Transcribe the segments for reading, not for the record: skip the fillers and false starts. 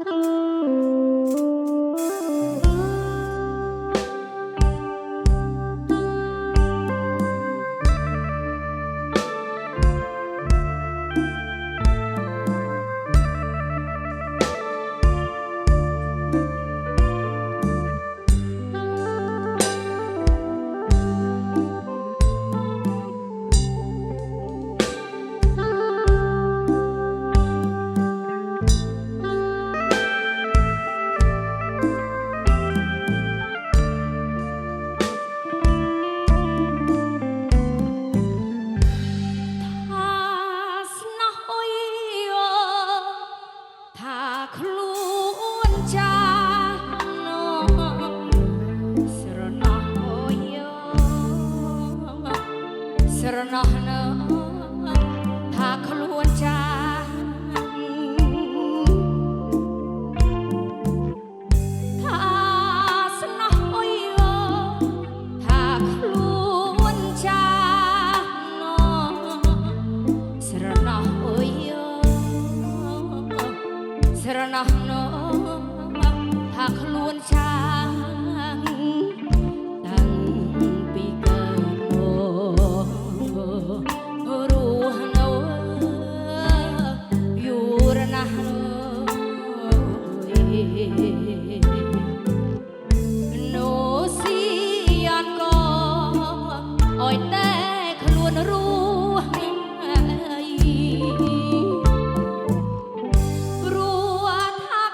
ស្រណោះនៅថាខ្លួនចាថាស្នោះអុយថាខ្លួនចាស្រណោះអុយស្រណោះនៅថាខ្លួនចាតែខ្លួនរស់រស់ថា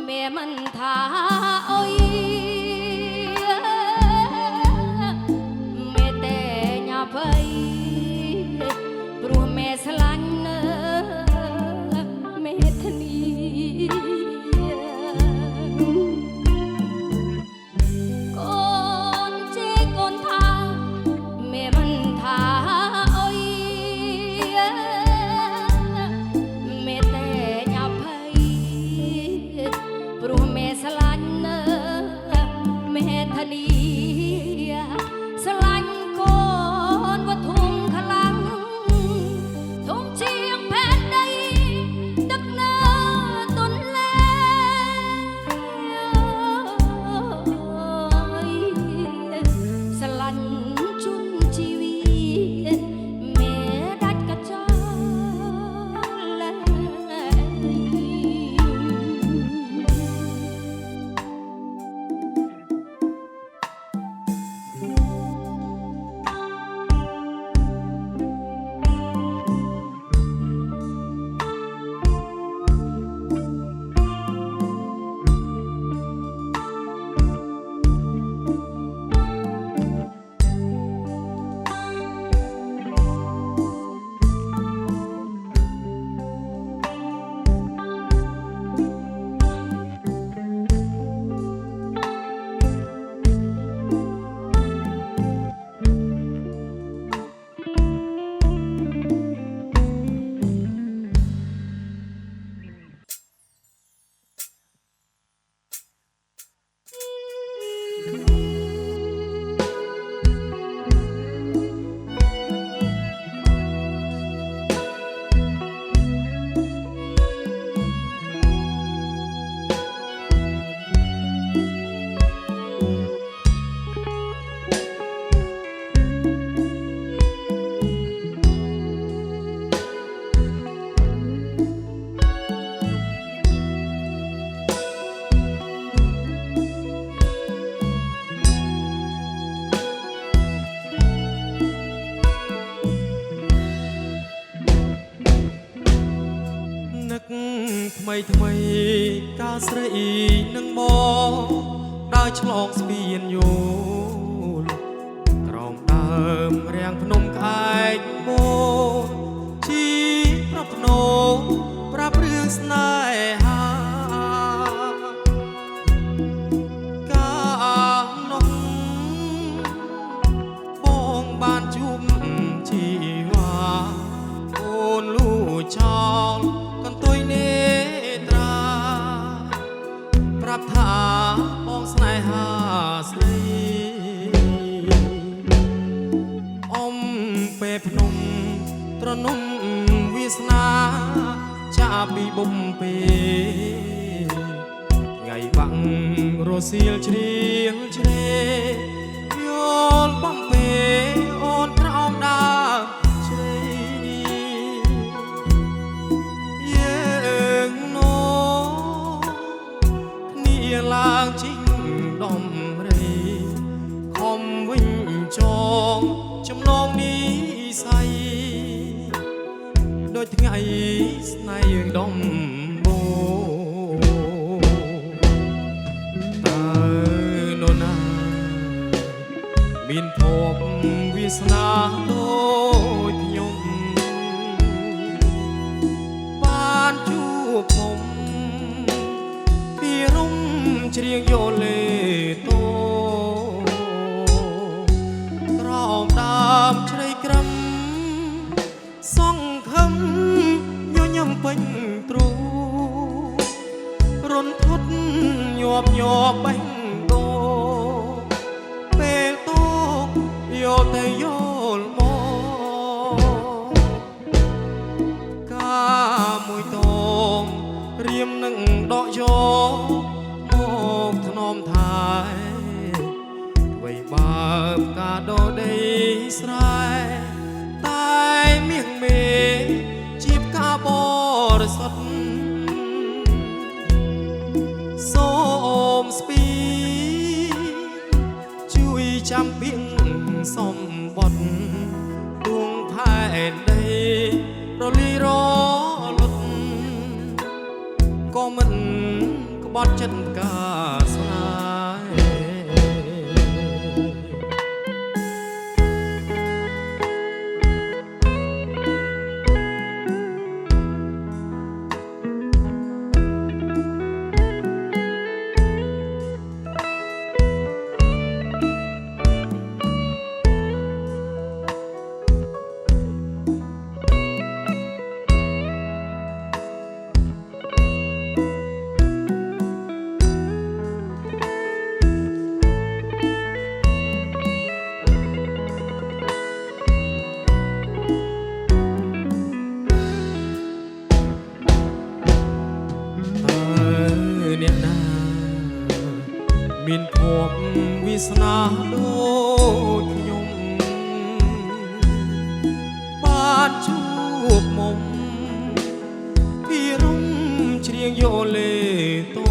មេមិនថាអុយមេតែញ៉ាភ័យព្រោះមេស្លាញ់នៅមេធានីកូនជេកូនថាមេមិនថាអុយមេតែញ៉ាភ័យព្រោះមេស្លាញ់នៅមេធានីស្លាញ់កូនវធុំខ្លាំងធំជាងផែនដីដឹកនៅទុនលែស្លាញ់ជុំជីវិតមេដាច់កញ្ចលលែថ្មីកាស្រីនឹងមកដើរឆ្លងស្ពានយូរក្រោមដើមរាំងភ្នំខែកបូជីប្រភ្នោប្រាប់រឿងស្នេហាកានោះបងបានជួបជីវ៉ាអូនលូចោលកន្ទុយនេះប្រាប់ថាបងស្នេហាស្រីអមពេលភ្នំត្រនំវាសនាចាពីបំពេថ្ងៃបាំងរសៀលជ្រៀងជ្រេយល់បំពេអូនក្រោមដើមជ្រៃយើងឡើងជីងដំរីខំវិញចងចំណងនេះស័យដូចថ្ងៃស្នេហ៍យើងដំបូងតើនរណាមានភពវាសនាដូចខ្ញុំបានជួបผมជ្រៀងយោលេតូក្រោមដើមជ្រៃក្រឹមសង្ឃឹមញញឹមពេញទ្រូរន្ធត់ញាប់ញាប់បេះដូងពេលតោកយកទៅយល់មកកាមួយតងរៀមនឹងដកយកមកធ្នមថែអ្វីបើផ្កាដោដីស្រែតែមៀងមេជាផ្កាបរិសុទ្ធសូមស្ពីជួយចាំពីងសំបុត្រដួងផែនដីរលីរលត់ក៏មិន ក្បត់ចិត្តការស្នេអ្នកណាមានភពវាសនាដូចខ្ញុំបានជួបមុំពីរុំច្រៀងយោលេតូ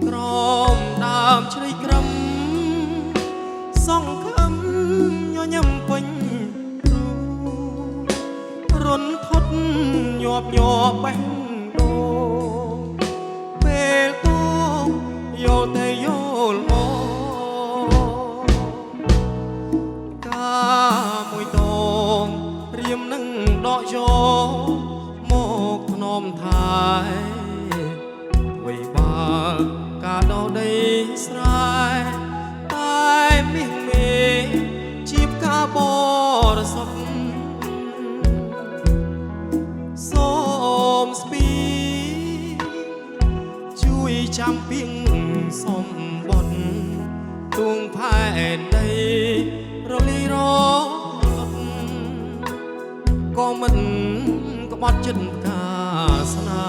ក្រមដើមជ្រៃក្រំសងខំញញឹមពេញរន្ធថត់ញាប់ញ័របេះដូងពេលតោយកតែយល់មកការមួយតងព្រាមនឹងដកយកមកធ្នមថែអ្វីបើការដោដីស្រែតែមាសមេជីបការបរិសុទ្ធសូមស្ពីជួយចាំពីងសំបុនទួងផែនដីរលីរលត់ក៏មិនក្បត់ចិត្តការស្នេ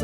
ស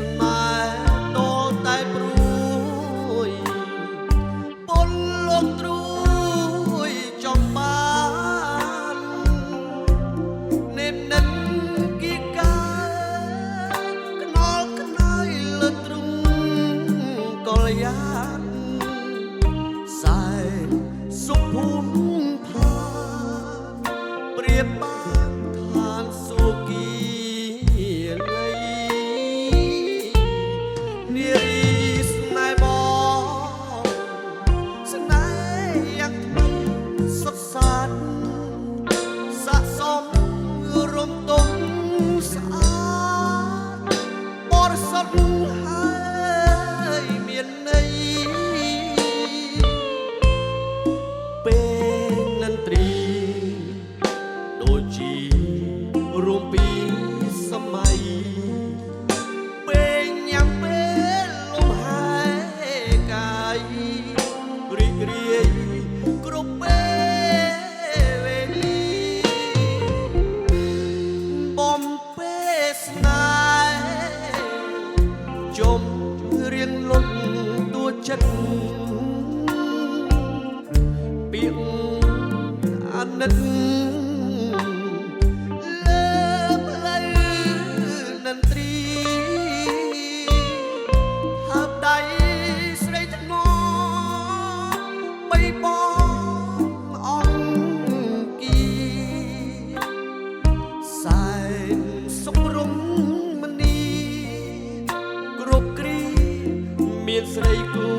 មានស្រីគូ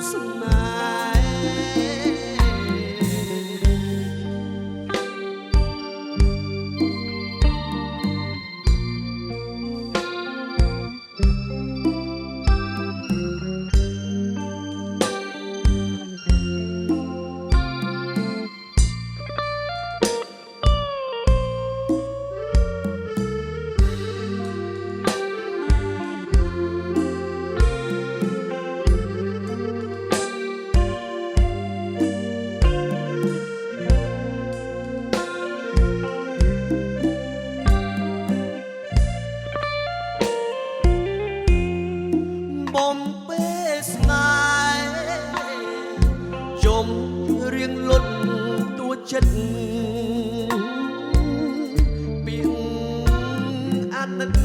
ស្នេបំពេលស្នេហ៍យំរៀងលុតទួចិត្តពីអាណិត